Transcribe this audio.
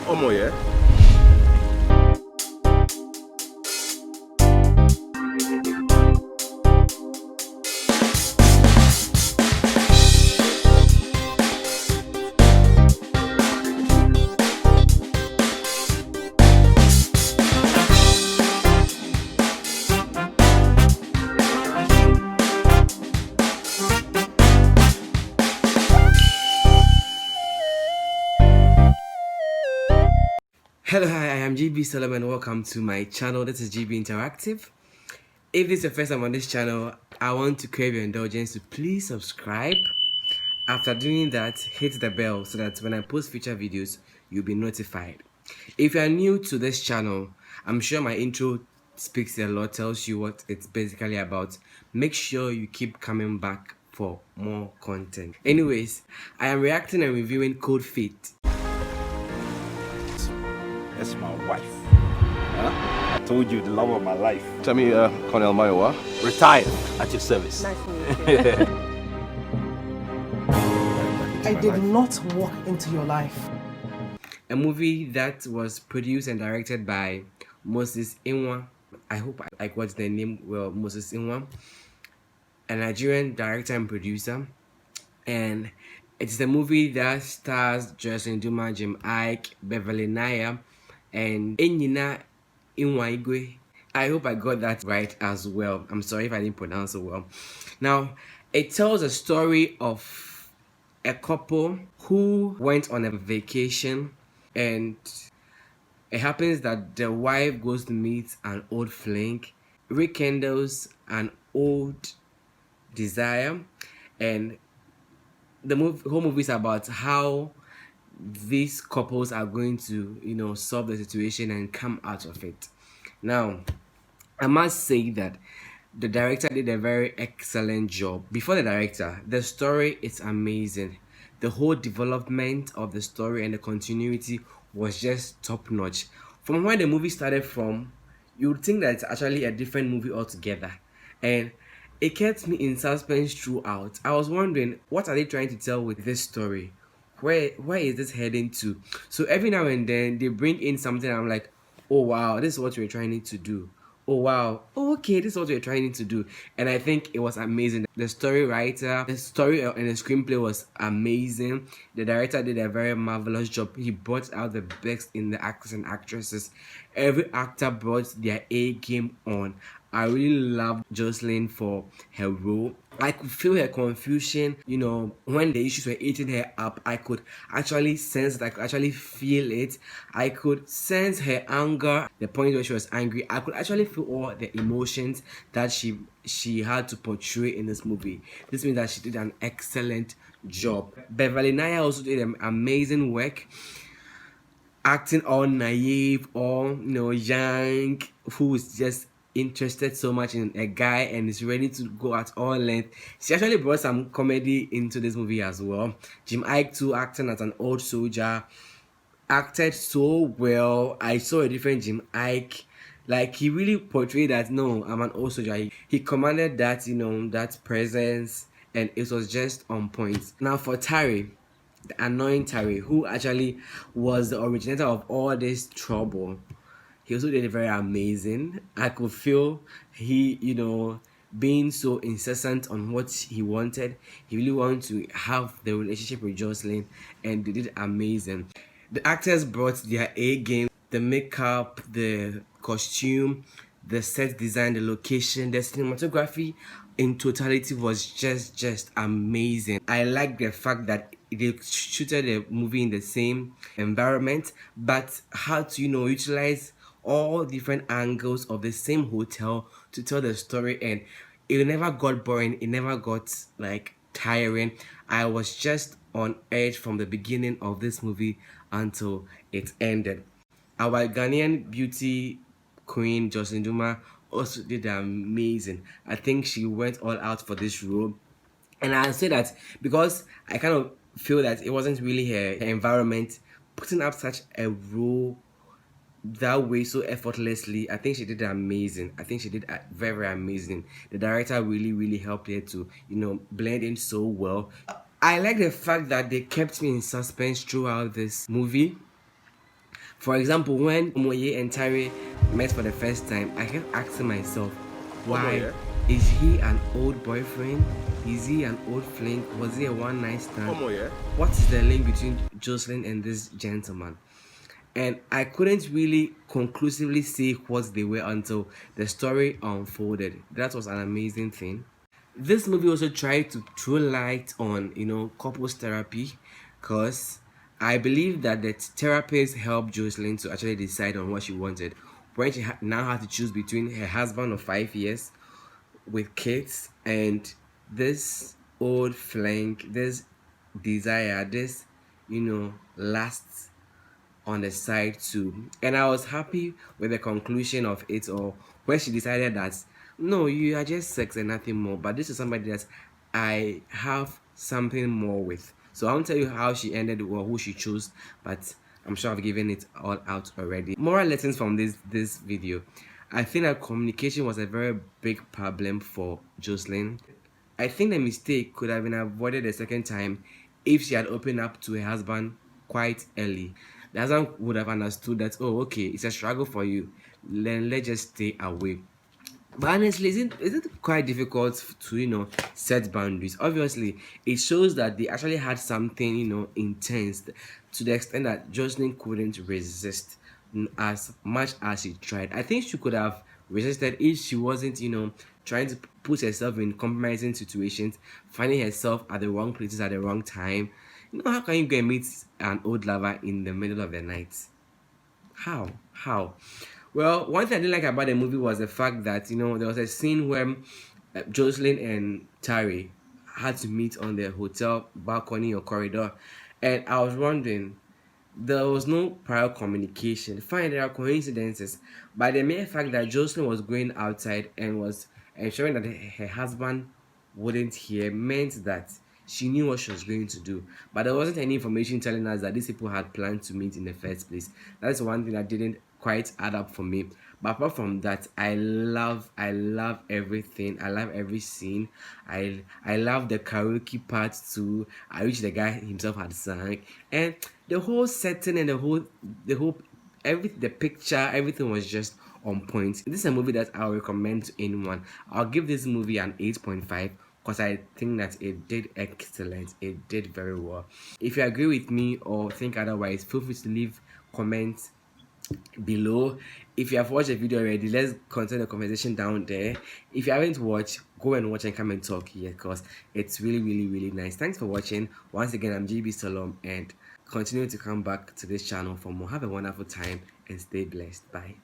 Omo, yeah? Hello, hi, I am GB Solomon. Welcome to my channel. This is GB Interactive. If this is your first time on this channel, I want to crave your indulgence to please subscribe. After doing that, hit the bell so that when I post future videos, you'll be notified. If you are new to this channel, I'm sure my intro speaks a lot, tells you what it's basically about. Make sure you keep coming back for more content. Anyways, I am reacting and reviewing Cold Feet. That's my wife. Huh? I told you the love of my life. Tell me, Colonel Mayowa. Retired at your service. Nice to meet you. I did not walk into your life. A movie that was produced and directed by Moses Inwa. I hope I got the name well, Moses Inwa, a Nigerian director and producer. And it's the movie that stars Joselyn, Dumas, Iyke, Beverly Naya, and Enyina Iyke. I hope I got that right as well. I'm sorry if I didn't pronounce it well. Now, it tells a story of a couple who went on a vacation, and it happens that the wife goes to meet an old fling, rekindles an old desire, and the whole movie is about how these couples are going to solve the situation and come out of it. Now, I must say that the director did a very excellent job. Before the director, the story is amazing. The whole development of the story and the continuity was just top notch. From where the movie started from, you would think that it's actually a different movie altogether, and it kept me in suspense throughout. I was wondering, what are they trying to tell with this story? Where is this heading to? So every now and then they bring in something, I'm like, oh wow, this is what we're trying to do. Oh wow, okay, this is what we're trying to do. And I think it was amazing. The story writer, the story and the screenplay was amazing. The director did a very marvelous job. He brought out the best in the actors and actresses. Every actor brought their A game on. I really loved Joselyn for her role. I could feel her confusion, when the issues were eating her up. I could actually sense it. I could actually feel it. I could sense her anger, the point where she was angry. I could actually feel all the emotions that she had to portray in this movie. This means that she did an excellent job. Beverly Naya also did an amazing work, acting all naive, all young, who is just interested so much in a guy and is ready to go at all length. She actually brought some comedy into this movie as well. Iyke too, acting as an old soldier, acted so well. I saw a different Iyke. Like, he really portrayed that, no, I'm an old soldier. He commanded that, that presence, and it was just on point. Now for Tari, the annoying Tari, who actually was the originator of all this trouble, he also did it very amazing. I could feel he, being so incessant on what he wanted. He really wanted to have the relationship with Joselyn, and they did amazing. The actors brought their A game. The makeup, the costume, the set design, the location, the cinematography in totality was just amazing. I like the fact that they shooted the movie in the same environment, but had to utilize all different angles of the same hotel to tell the story, and it never got boring. It never got tiring. I was just on edge from the beginning of this movie until it ended. Our Ghanaian beauty queen Joselyn Dumas also did amazing. I think she went all out for this role, and I say that because I kind of feel that it wasn't really her environment putting up such a role that way so effortlessly. I think she did amazing. I think she did very, very amazing. The director really helped her to blend in so well. I like the fact that they kept me in suspense throughout this movie. For example, when Omoye and Tari met for the first time, I kept asking myself, why? Omoye? Is he an old boyfriend? Is he an old fling? Was he a one night stand? Omoye? What is the link between Joselyn and this gentleman? And I couldn't really conclusively say what they were until the story unfolded. That was an amazing thing. This movie also tried to throw light on, couples therapy, because I believe that the therapist helped Jocelyn to actually decide on what she wanted when she now had to choose between her husband of 5 years with kids and this old flank, this desire, this last on the side too. And I was happy with the conclusion of it all, where she decided that no, you are just sex and nothing more, but this is somebody that I have something more with. So I won't tell you how she ended or who she chose, but I'm sure I've given it all out already. Moral lessons from this video. I think that communication was a very big problem for Jocelyn. I think the mistake could have been avoided the second time if she had opened up to her husband quite early. The husband would have understood that, oh, okay, it's a struggle for you. Then let's just stay away. But honestly, isn't quite difficult to set boundaries? Obviously, it shows that they actually had something intense, to the extent that Jocelyn couldn't resist as much as she tried. I think she could have resisted if she wasn't trying to put herself in compromising situations, finding herself at the wrong places at the wrong time. How can you go and meet an old lover in the middle of the night? How? Well, one thing I didn't like about the movie was the fact that there was a scene where Jocelyn and Tari had to meet on the hotel balcony or corridor, and I was wondering, there was no prior communication. Fine, there are coincidences, but the mere fact that Jocelyn was going outside and was ensuring that her husband wouldn't hear meant that she knew what she was going to do. But there wasn't any information telling us that these people had planned to meet in the first place. That's one thing that didn't quite add up for me. But apart from that, I love everything. I love every scene. I love the karaoke part too, which the guy himself had sung, and the whole setting and the whole the picture, everything was just on point. This is a movie that I'll recommend to anyone. I'll give this movie an 8.5 because I think that it did excellent. It did very well. If you agree with me or think otherwise, feel free to leave comments below. If you have watched the video already, let's continue the conversation down there. If you haven't watched, go and watch and come and talk here, because it's really nice. Thanks for watching. Once again, I'm GB Salom, and continue to come back to this channel for more. Have a wonderful time and stay blessed. Bye.